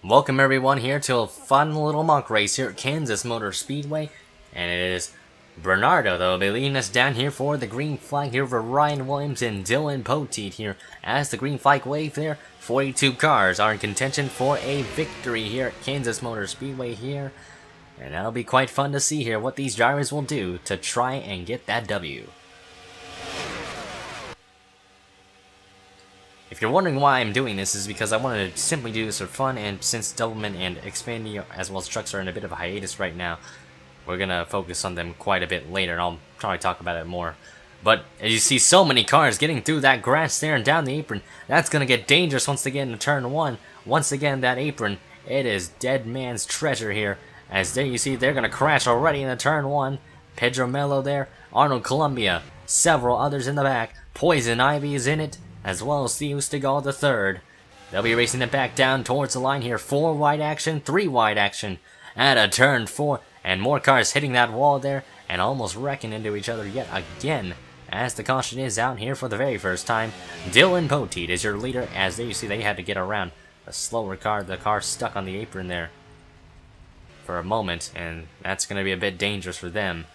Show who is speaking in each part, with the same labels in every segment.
Speaker 1: Welcome everyone here to a fun little mock race here at Kansas Motor Speedway, and it is Bernardo that will be leading us down here for the green flag here for Ryan Williams and Dylan Poteet here. As the green flag wave there, 42 cars are in contention for a victory here at Kansas Motor Speedway here, and that'll be quite fun to see here what these drivers will do to try and get that W. If you're wondering why I'm doing this, is because I wanted to simply do this for fun, and since development and expanding as well as trucks are in a bit of a hiatus right now, we're gonna focus on them quite a bit later, and I'll probably talk about it more. But as you see so many cars getting through that grass there and down the apron, that's gonna get dangerous once they get into turn one. Once again, that apron, it is dead man's treasure here. As there you see, they're gonna crash already into turn one. Pedro Mello there, Arnold Columbia, several others in the back. Poison Ivy is in it, as well as Theo Stegall III. They'll be racing it back down towards the line here. 4 wide action, 3 wide action at a turn 4, and more cars hitting that wall there and almost wrecking into each other yet again. As the caution is out here for the very first time, Dylan Poteet is your leader. As there you see, they had to get around a slower car. The car stuck on the apron there for a moment, and that's going to be a bit dangerous for them.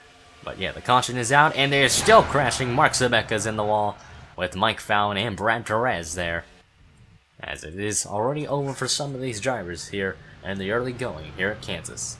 Speaker 1: But yeah, the caution is out, and they're still crashing. Mark Zabeka's in the wall, with Mike Fallon and Brad Perez there, as it is already over for some of these drivers here in the early going here at Kansas.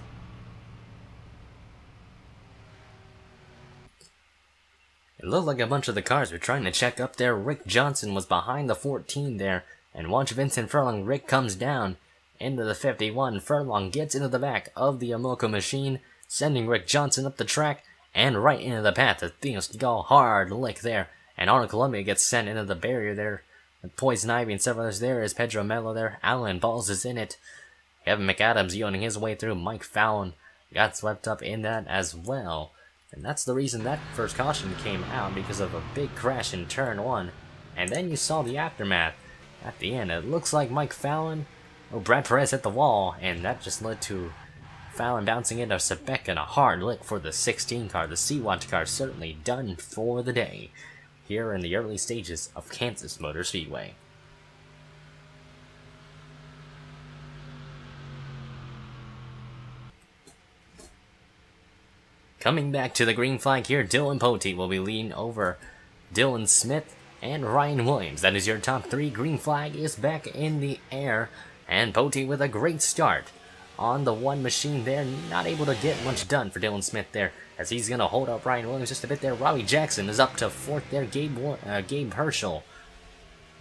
Speaker 1: It looked like a bunch of the cars were trying to check up there. Rick Johnson was behind the 14 there, and watch Vincent Furlong. Rick comes down into the 51. Furlong gets into the back of the Amoco machine, sending Rick Johnson up the track and right into the path of Theo Stegall. Hard lick there. And Arnold Columbia gets sent into the barrier there. And Poison Ivy and several others there is Pedro Mello there. Alan Balls is in it. Kevin McAdams yodeling his way through. Mike Fallon got swept up in that as well. And that's the reason that first caution came out, because of a big crash in turn 1. And then you saw the aftermath. At the end, it looks like Mike Fallon, Brad Perez hit the wall, and that just led to Fallon bouncing into Sebek and a hard lick for the 16 car. The Sea-Watch car certainly done for the day here in the early stages of Kansas Motor Speedway. Coming back to the green flag here, Dylan Poteet will be leading over Dylan Smith and Ryan Williams. That is your top 3. Green flag is back in the air, and Poteet with a great start on the one machine there. Not able to get much done for Dylan Smith there, as he's going to hold up Ryan Williams just a bit there. Robbie Jackson is up to 4th there. Gabe Herschel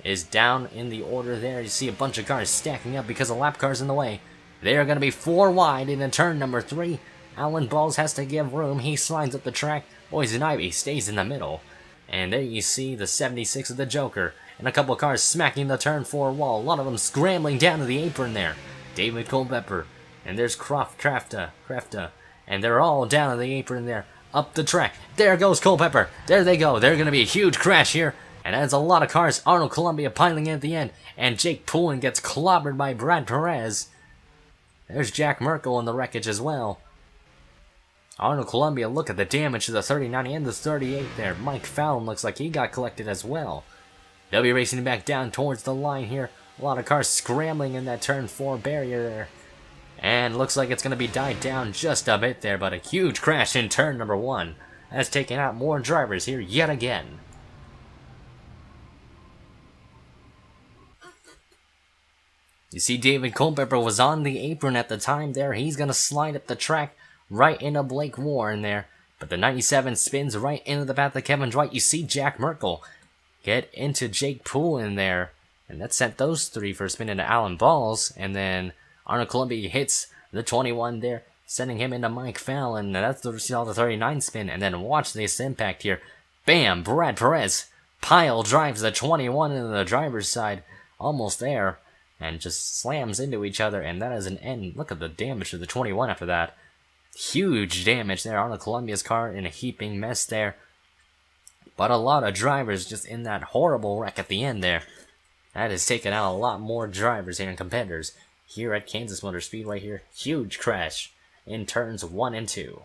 Speaker 1: is down in the order there. You see a bunch of cars stacking up because of lap cars in the way. They are going to be 4 wide in turn number 3. Alan Balls has to give room. He slides up the track. Poison Ivy stays in the middle. And there you see the 76 of the Joker and a couple of cars smacking the turn 4 wall. A lot of them scrambling down to the apron there. David Culpepper. And there's Crafta. And they're all down on the apron there, up the track. There goes Culpepper. There they go. They're going to be a huge crash here. And that's a lot of cars. Arnold Columbia piling in at the end. And Jake Poulin gets clobbered by Brad Perez. There's Jack Merkel in the wreckage as well. Arnold Columbia, look at the damage to the 39 and the 38 there. Mike Fallon looks like he got collected as well. They'll be racing back down towards the line here. A lot of cars scrambling in that turn 4 barrier there. And looks like it's going to be died down just a bit there, but a huge crash in turn number 1 has taken out more drivers here yet again. You see David Culpepper was on the apron at the time there. He's going to slide up the track right into Blake Warren there. But the 97 spins right into the path of Kevin Dwight. You see Jack Merkel get into Jake Poulin there. And that sent those 3 for a spin into Alan Balls. And then Arnold Columbia hits the 21 there, sending him into Mike Fallon. That's the 39 spin. And then watch this impact here. Bam! Brad Perez pile drives the 21 into the driver's side. Almost there. And just slams into each other. And that is an end. Look at the damage to the 21 after that. Huge damage there. Arnold Columbia's car in a heaping mess there. But a lot of drivers just in that horrible wreck at the end there. That has taken out a lot more drivers here and competitors here at Kansas Motor Speedway here. Huge crash in turns 1 and 2.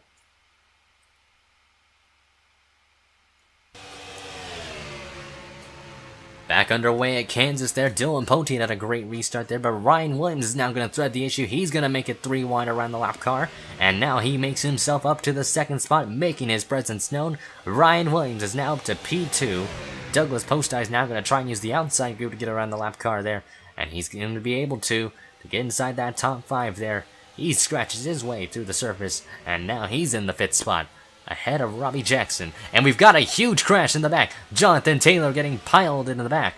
Speaker 1: Back Back underway at Kansas there. Dylan Poteet had a great restart there, but Ryan Williams is now going to thread the issue. He's going to make it 3 wide around the lap car, and now he makes himself up to the second spot, making his presence known. Ryan Williams is now up to P2. Douglas Postai is now going to try and use the outside group to get around the lap car there, and he's going to be able to get inside that top 5 there. He scratches his way through the surface, and now he's in the 5th spot, ahead of Robbie Jackson. And we've got a huge crash in the back. Jonathan Taylor getting piled into the back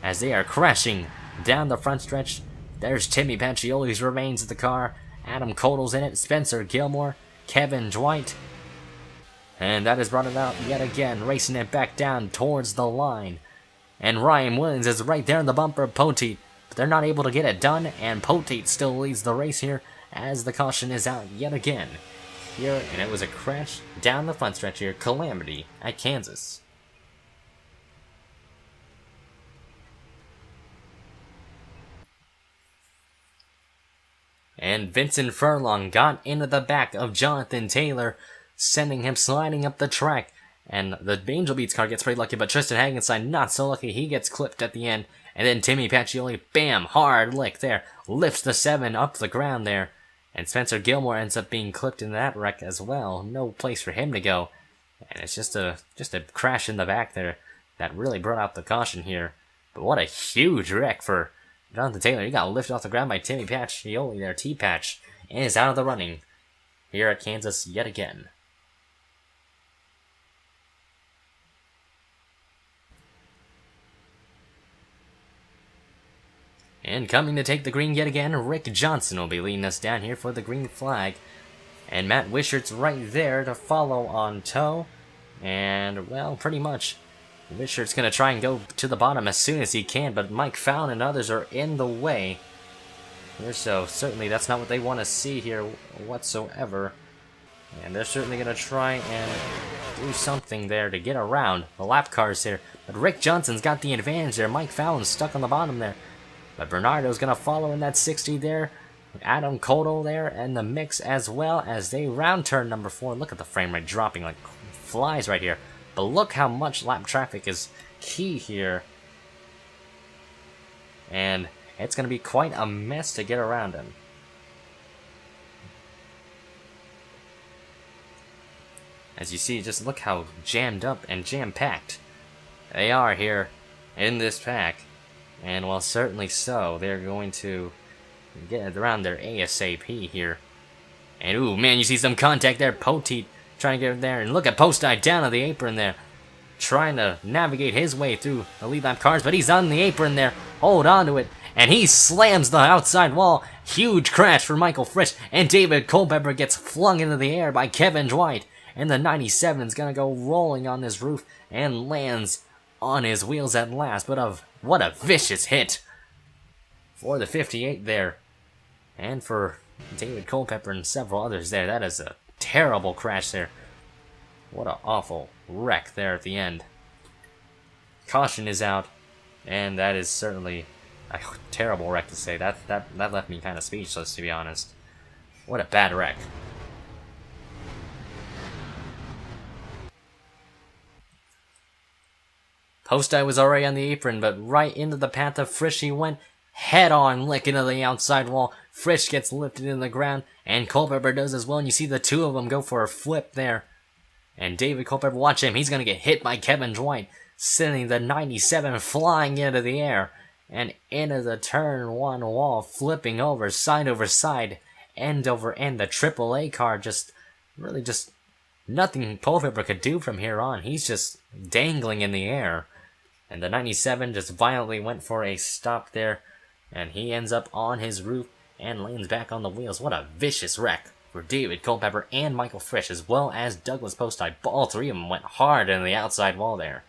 Speaker 1: as they are crashing down the front stretch. There's Timmy Pacioli's remains of the car. Adam Codle's in it. Spencer Gilmore. Kevin Dwight. And that has brought it out yet again, racing it back down towards the line. And Ryan Williams is right there in the bumper of Poteet, but they're not able to get it done, and Poteet still leads the race here as the caution is out yet again. Here, and it was a crash down the front stretch here. Calamity at Kansas. And Vincent Furlong got into the back of Jonathan Taylor, sending him sliding up the track. And the Angel Beats car gets pretty lucky, but Tristan Hagenstein not so lucky. He gets clipped at the end. And then Timmy Pacioli, bam, hard lick there. Lifts the 7 up the ground there. And Spencer Gilmore ends up being clipped in that wreck as well. No place for him to go. And it's just a crash in the back there that really brought out the caution here. But what a huge wreck for Jonathan Taylor. He got lifted off the ground by Timmy Pacioli there, T-Patch, and is out of the running here at Kansas yet again. And coming to take the green yet again, Rick Johnson will be leading us down here for the green flag. And Matt Wishart's right there to follow on tow. And, well, pretty much, Wishart's going to try and go to the bottom as soon as he can, but Mike Fallon and others are in the way here, so certainly that's not what they want to see here whatsoever. And they're certainly going to try and do something there to get around the lap cars here. But Rick Johnson's got the advantage there. Mike Fallon's stuck on the bottom there. But Bernardo's going to follow in that 60 there. Adam Codle there and the mix as well as they round turn number 4. Look at the frame rate dropping like flies right here. But look how much lap traffic is key here. And it's going to be quite a mess to get around him. As you see, just look how jammed up and jam-packed they are here in this pack. And well, certainly so, they're going to get around their ASAP here. And ooh, man, you see some contact there. Poteet trying to get there. And look at Postai down on the apron there, trying to navigate his way through the lead lap cars. But he's on the apron there. Hold on to it. And he slams the outside wall. Huge crash for Michael Frisch. And David Culpepper gets flung into the air by Kevin Dwight. And the 97 is going to go rolling on this roof and lands on his wheels at last. But what a vicious hit for the 58 there. And for David Culpepper and several others there. That is a terrible crash there. What an awful wreck there at the end. Caution is out. And that is certainly a terrible wreck to say. That left me kind of speechless, to be honest. What a bad wreck. Postai was already on the apron, but right into the path of Frisch he went, head-on lick into the outside wall. Frisch gets lifted in the ground, and Culpepper does as well, and you see the two of them go for a flip there. And David Culpepper, watch him, he's going to get hit by Kevin Dwight, sending the 97 flying into the air, and into the turn 1 wall, flipping over side, end over end. The AAA car really nothing Culpepper could do from here on. He's just dangling in the air. And the 97 just violently went for a stop there. And he ends up on his roof and lands back on the wheels. What a vicious wreck for David Culpepper and Michael Frisch, as well as Douglas Postai. All three of them went hard in the outside wall there.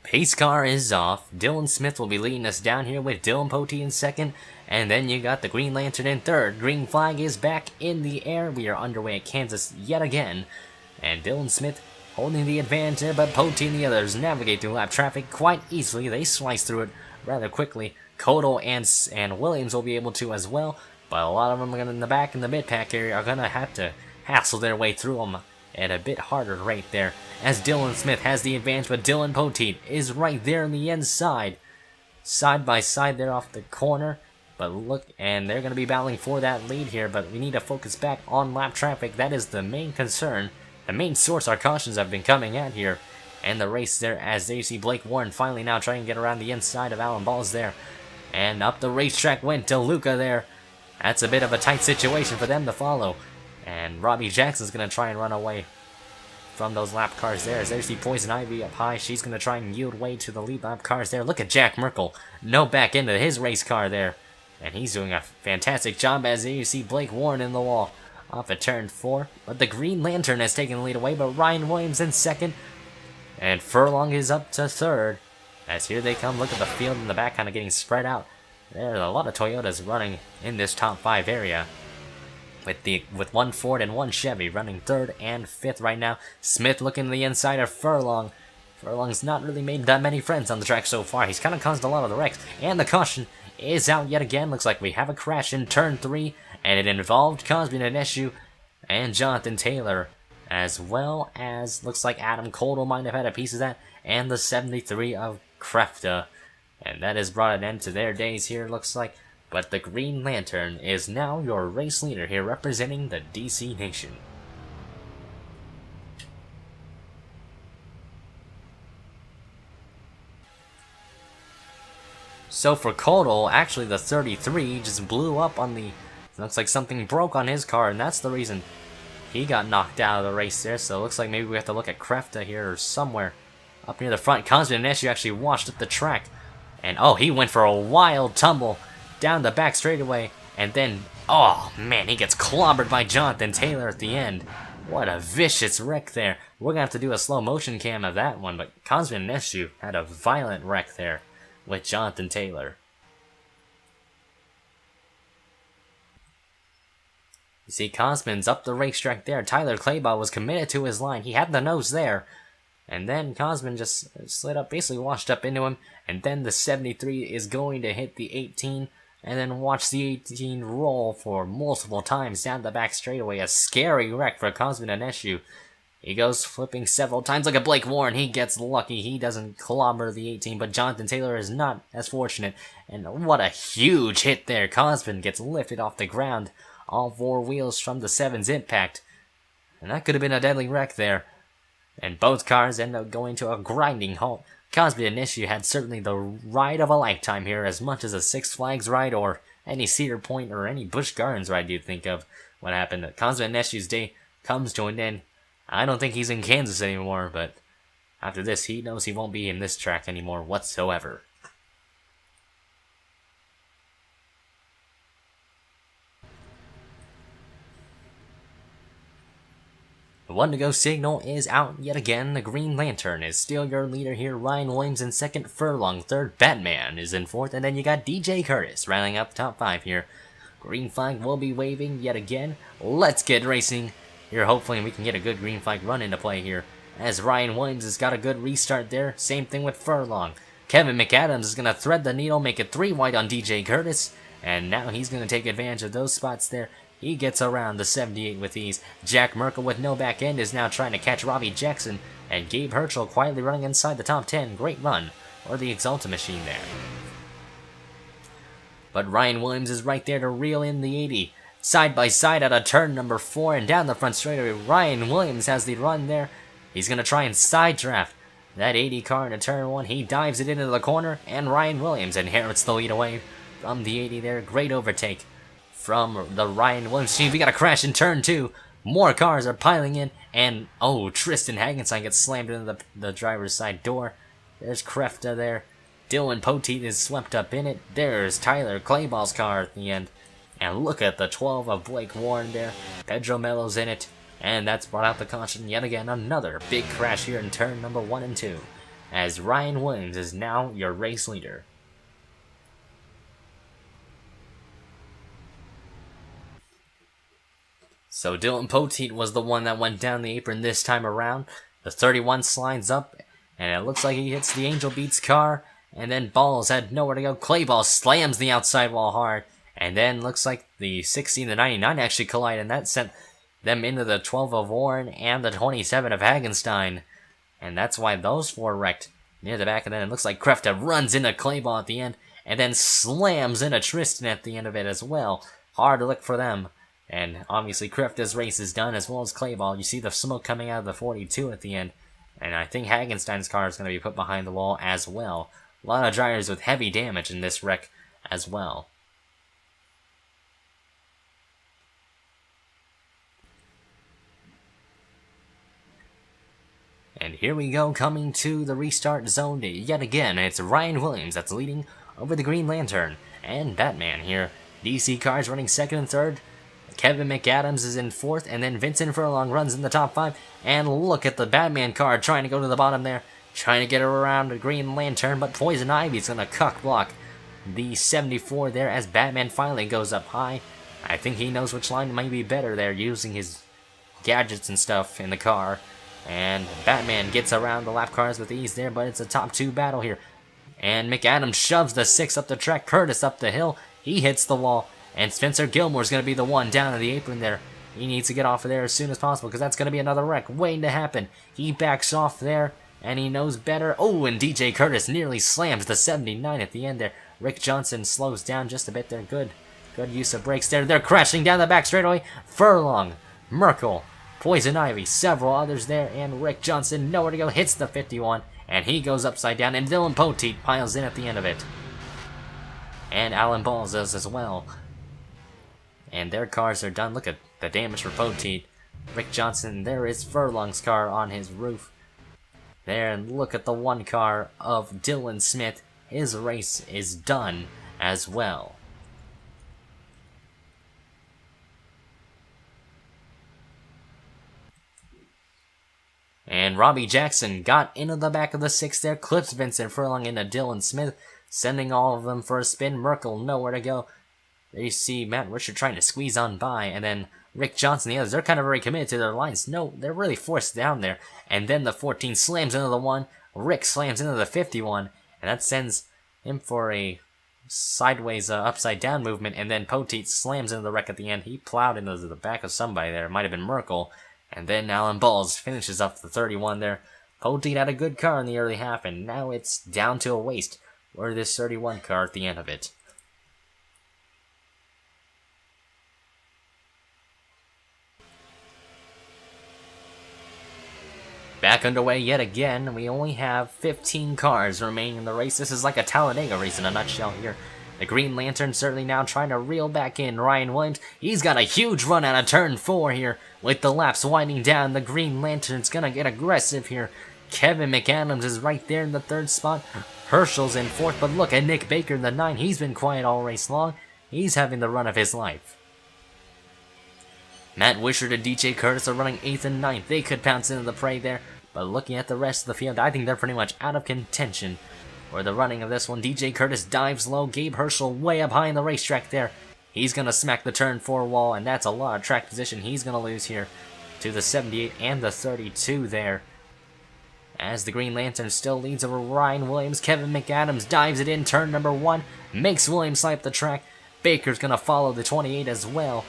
Speaker 1: Pace car is off. Dylan Smith will be leading us down here with Dylan Poteet in second. And then you got the Green Lantern in third. Green flag is back in the air. We are underway at Kansas yet again. And Dylan Smith holding the advantage there, but Poteet and the others navigate through lap traffic quite easily. They slice through it rather quickly. Codle and Williams will be able to as well. But a lot of them in the back in the mid-pack area are going to hassle their way through them at a bit harder right there, as Dylan Smith has the advantage, but Dylan Poteet is right there on the inside. Side by side there off the corner. But look, and they're going to be battling for that lead here, but we need to focus back on lap traffic. That is the main concern, the main source our cautions have been coming at here. And the race there as there you see Blake Warren finally now trying to get around the inside of Alan Balls there. And up the racetrack went DeLuca there. That's a bit of a tight situation for them to follow. And Robbie Jackson's going to try and run away from those lap cars there. As there's the Poison Ivy up high. She's going to try and yield way to the lead lap cars there. Look at Jack Merkel. No back into his race car there. And he's doing a fantastic job as you see Blake Warren in the wall off at turn 4. But the Green Lantern has taken the lead away, but Ryan Williams in second. And Furlong is up to third. As here they come, look at the field in the back kind of getting spread out. There are a lot of Toyotas running in this top 5 area. With one Ford and one Chevy running 3rd and 5th right now. Smith looking to the inside of Furlong. Furlong's not really made that many friends on the track so far. He's kind of caused a lot of the wrecks. And the caution is out yet again. Looks like we have a crash in turn 3. And it involved Cosby Naneshu and Jonathan Taylor. As well as looks like Adam Coldwell might have had a piece of that. And the 73 of Krefta. And that has brought an end to their days here, looks like. But the Green Lantern is now your race leader here, representing the DC Nation. So for Coldwell, actually the 33 just blew up on the... Looks like something broke on his car, and that's the reason he got knocked out of the race there. So it looks like maybe we have to look at Krefta here or somewhere up near the front. Cosby Naneshu actually washed up the track. And oh, he went for a wild tumble down the back straightaway. And then, oh man, he gets clobbered by Jonathan Taylor at the end. What a vicious wreck there. We're going to have to do a slow motion cam of that one. But Cosby Naneshu had a violent wreck there with Jonathan Taylor. You see Cosman's up the racetrack there. Tyler Claybaugh was committed to his line. He had the nose there. And then Cosman just slid up, basically washed up into him. And then the 73 is going to hit the 18. And then watch the 18 roll for multiple times down the back straightaway. A scary wreck for Cosman Naneshu. He goes flipping several times. Look at Blake Warren. He gets lucky. He doesn't clobber the 18. But Jonathan Taylor is not as fortunate. And what a huge hit there. Cosman gets lifted off the ground. All 4 wheels from the 7's impact. And that could have been a deadly wreck there. And both cars end up going to a grinding halt. Cosby Naneshu had certainly the ride of a lifetime here, as much as a Six Flags ride or any Cedar Point or any Busch Gardens ride you'd think of. What happened? Cosby Naneshu's day comes to an end. I don't think he's in Kansas anymore, but after this, he knows he won't be in this track anymore whatsoever. The 1-to-go signal is out yet again. The Green Lantern is still your leader here. Ryan Williams in second, Furlong third, Batman is in fourth, and then you got DJ Curtis rounding up top 5 here. Green flag will be waving yet again. Let's get racing here. Hopefully we can get a good green flag run into play here, as Ryan Williams has got a good restart there. Same thing with Furlong. Kevin McAdams is going to thread the needle, make it 3 wide on DJ Curtis, and now he's going to take advantage of those spots there. He gets around the 78 with ease. Jack Merkel with no back end is now trying to catch Robbie Jackson, and Gabe Herschel quietly running inside the top 10. Great run, or the Exalta machine there. But Ryan Williams is right there to reel in the 80. Side by side out of turn number 4 and down the front straightaway. Ryan Williams has the run there. He's going to try and side draft that 80 car into turn 1. He dives it into the corner, and Ryan Williams inherits the lead away from the 80 there. Great overtake from the Ryan Williams team. We got a crash in turn 2. More cars are piling in, and oh, Tristan Hagenstein gets slammed into the driver's side door. There's Krefta there. Dylan Poteet is swept up in it. There's Tyler Clayball's car at the end. And look at the 12 of Blake Warren there. Pedro Melo's in it. And that's brought out the caution yet again. Another big crash here in turn number 1 and 2. As Ryan Williams is now your race leader. So Dylan Poteet was the one that went down the apron this time around. The 31 slides up, and it looks like he hits the Angel Beats car, and then Balls had nowhere to go. Clayball slams the outside wall hard, and then looks like the 60 and the 99 actually collide, and that sent them into the 12 of Warren and the 27 of Hagenstein. And that's why those 4 wrecked near the back. And then it looks like Krefta runs into Clayball at the end and then slams into Tristan at the end of it as well. Hard to look for them. And obviously Krefta's race is done as well as Clayball. You see the smoke coming out of the 42 at the end. And I think Hagenstein's car is going to be put behind the wall as well. A lot of drivers with heavy damage in this wreck as well. And here we go, coming to the restart zone yet again. It's Ryan Williams that's leading over the Green Lantern. And Batman here. DC cars running second and third. Kevin McAdams is in fourth, and then Vincent Furlong runs in the top 5. And look at the Batman car trying to go to the bottom there. Trying to get around the Green Lantern, but Poison Ivy's going to cuck block the 74 there as Batman finally goes up high. I think he knows which line might be better there, using his gadgets and stuff in the car. And Batman gets around the lap cars with ease there, but it's a top 2 battle here. And McAdams shoves the 6 up the track, Curtis up the hill. He hits the wall, and Spencer Gilmore's going to be the one down in the apron there. He needs to get off of there as soon as possible, because that's going to be another wreck waiting to happen. He backs off there, and he knows better. Oh, and DJ Curtis nearly slams the 79 at the end there. Rick Johnson slows down just a bit there. Good use of brakes there. They're crashing down the back straightaway. Furlong, Merkel, Poison Ivy, several others there, and Rick Johnson, nowhere to go, hits the 51, and he goes upside down, and Dylan Poteet piles in at the end of it. And Alan Balls does as well. And their cars are done. Look at the damage for Poteet. Rick Johnson, there is Furlong's car on his roof. There, and look at the one car of Dylan Smith. His race is done as well. And Robbie Jackson got into the back of the 6 there, clips Vincent Furlong into Dylan Smith, sending all of them for a spin. Merkel nowhere to go. There you see Matt Richard trying to squeeze on by, and then Rick Johnson, the others, they're kind of very committed to their lines. No, they're really forced down there. And then the 14 slams into the 1, Rick slams into the 51, and that sends him for a sideways upside down movement, and then Poteet slams into the wreck at the end. He plowed into the back of somebody there. It might have been Merkel. And then Alan Balls finishes up the 31 there. Poteet had a good car in the early half, and now it's down to a waste for this 31 car at the end of it. Back underway yet again. We only have 15 cars remaining in the race. This is like a Talladega race in a nutshell here. The Green Lantern certainly now trying to reel back in Ryan Williams. He's got a huge run out of turn 4 here. With the laps winding down, the Green Lantern's gonna get aggressive here. Kevin McAdams is right there in the 3rd spot. Herschel's in 4th, but look at Nick Baker in the 9. He's been quiet all race long. He's having the run of his life. Matt Wishart and DJ Curtis are running 8th and 9th. They could pounce into the prey there, but looking at the rest of the field, I think they're pretty much out of contention for the running of this one. DJ Curtis dives low. Gabe Herschel way up high in the racetrack there. He's going to smack the turn 4 wall, and that's a lot of track position he's going to lose here to the 78 and the 32 there. As the Green Lantern still leads over Ryan Williams, Kevin McAdams dives it in, turn number 1, makes Williams slide up the track. Baker's going to follow the 28 as well.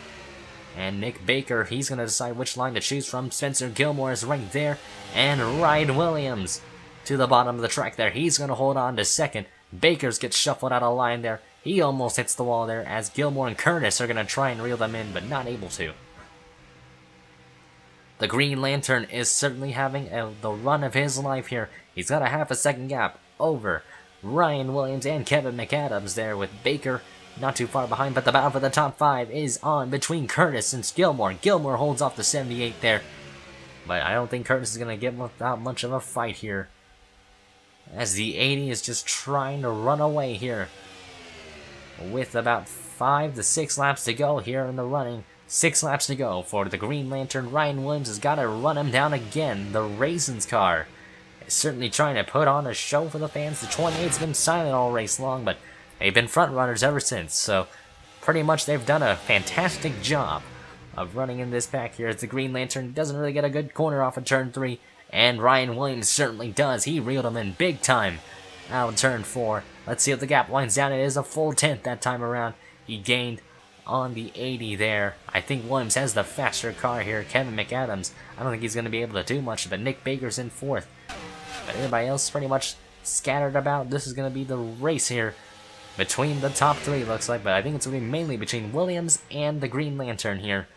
Speaker 1: And Nick Baker, he's going to decide which line to choose from. Spencer Gilmore is right there, and Ryan Williams to the bottom of the track there. He's going to hold on to 2nd. Baker's gets shuffled out of line there. He almost hits the wall there as Gilmore and Curtis are going to try and reel them in, but not able to. The Green Lantern is certainly having the run of his life here. He's got a half a second gap over Ryan Williams and Kevin McAdams there, with Baker not too far behind, but the battle for the top 5 is on between Curtis and Gilmore. Gilmore holds off the 78 there, but I don't think Curtis is going to get without much of a fight here, as the 80 is just trying to run away here with about 5 to 6 laps to go here in the running. 6 laps to go for the Green Lantern. Ryan Williams has got to run him down again. The Raisins car is certainly trying to put on a show for the fans. The 28's been silent all race long, but they've been front runners ever since, so pretty much they've done a fantastic job of running in this pack here, as the Green Lantern doesn't really get a good corner off of turn 3, and Ryan Williams certainly does. He reeled him in big time out of turn 4. Let's see if the gap winds down. It is a full 10th that time around. He gained on the 80 there. I think Williams has the faster car here. Kevin McAdams, I don't think he's going to be able to do much, but Nick Baker's in 4th. But everybody else pretty much scattered about. This is going to be the race here between the top 3, looks like, but I think it's going to be mainly between Williams and the Green Lantern here.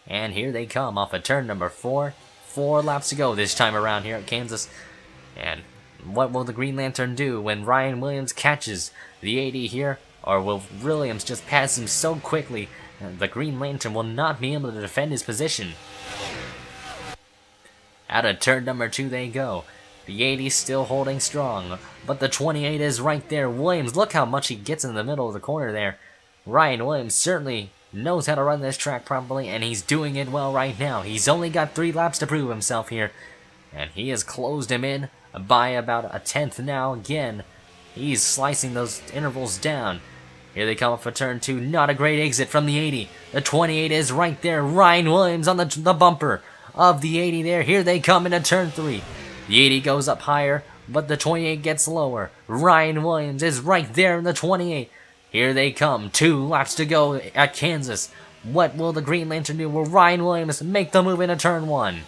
Speaker 1: And here they come off of turn number 4. 4 laps to go this time around here at Kansas. And what will the Green Lantern do when Ryan Williams catches the 80 here? Or will Williams just pass him so quickly the Green Lantern will not be able to defend his position? Out of turn number 2 they go. The 80 still holding strong, but the 28 is right there. Williams, look how much he gets in the middle of the corner there. Ryan Williams certainly knows how to run this track properly, and he's doing it well right now. He's only got 3 laps to prove himself here, and he has closed him in by about a 10th now again. He's slicing those intervals down. Here they come up for turn 2. Not a great exit from the 80. The 28 is right there. Ryan Williams on the bumper of the 80 there. Here they come into turn 3. The 80 goes up higher, but the 28 gets lower. Ryan Williams is right there in the 28. Here they come. 2 laps to go at Kansas. What will the Green Lantern do? Will Ryan Williams make the move into turn 1?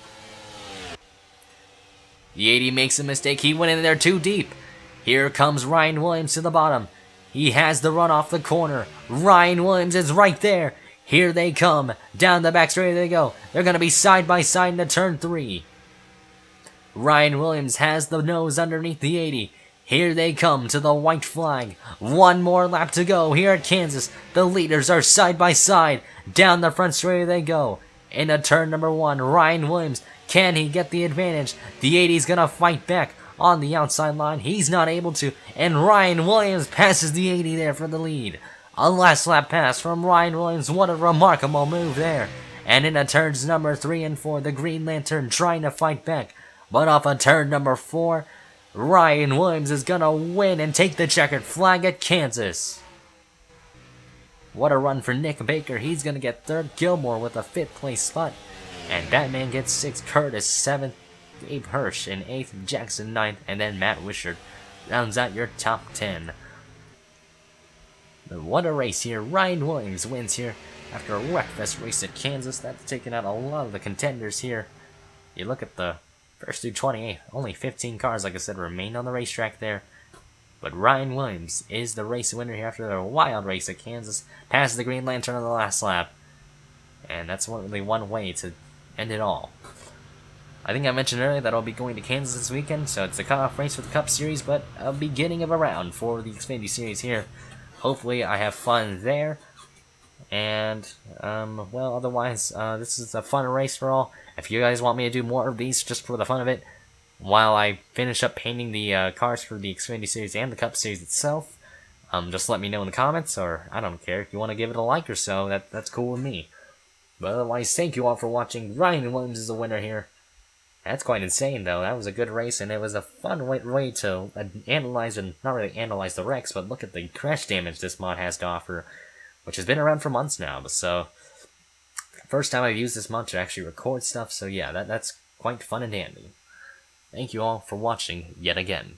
Speaker 1: The 80 makes a mistake. He went in there too deep. Here comes Ryan Williams to the bottom. He has the run off the corner. Ryan Williams is right there. Here they come. Down the back straight they go. They're going to be side by side into turn 3. Ryan Williams has the nose underneath the 80. Here they come to the white flag. 1 more lap to go here at Kansas. The leaders are side by side. Down the front straight they go. Into turn number 1. Ryan Williams. Can he get the advantage? The 80's going to fight back on the outside line. He's not able to. And Ryan Williams passes the 80 there for the lead. A last lap pass from Ryan Williams. What a remarkable move there. And into turns number 3 and 4. The Green Lantern trying to fight back. But off of turn number 4, Ryan Williams is going to win and take the checkered flag at Kansas. What a run for Nick Baker. He's going to get 3rd. Gilmore with a 5th place spot. And Batman gets 6th. Curtis 7th. Abe Hirsch in 8th. Jackson 9th. And then Matt Wishart rounds out your top 10. But what a race here. Ryan Williams wins here after a wreckfest race at Kansas. That's taken out a lot of the contenders here. You look at the first through 28, only 15 cars, like I said, remain on the racetrack there. But Ryan Williams is the race winner here after a wild race at Kansas. Passes the Green Lantern on the last lap. And that's really one way to end it all. I think I mentioned earlier that I'll be going to Kansas this weekend, so it's a cutoff race for the Cup Series, but a beginning of a round for the Xfinity Series here. Hopefully I have fun there. And, well, otherwise, this is a fun race for all. If you guys want me to do more of these just for the fun of it, while I finish up painting the cars for the Xfinity Series and the Cup Series itself, just let me know in the comments, or I don't care. If you want to give it a like or so, that's cool with me. But otherwise, thank you all for watching. Ryan Williams is the winner here. That's quite insane, though. That was a good race, and it was a fun way to analyze, and not really analyze the wrecks, but look at the crash damage this mod has to offer, which has been around for months now. So, first time I've used this mod to actually record stuff, so yeah, that's quite fun and dandy. Thank you all for watching yet again.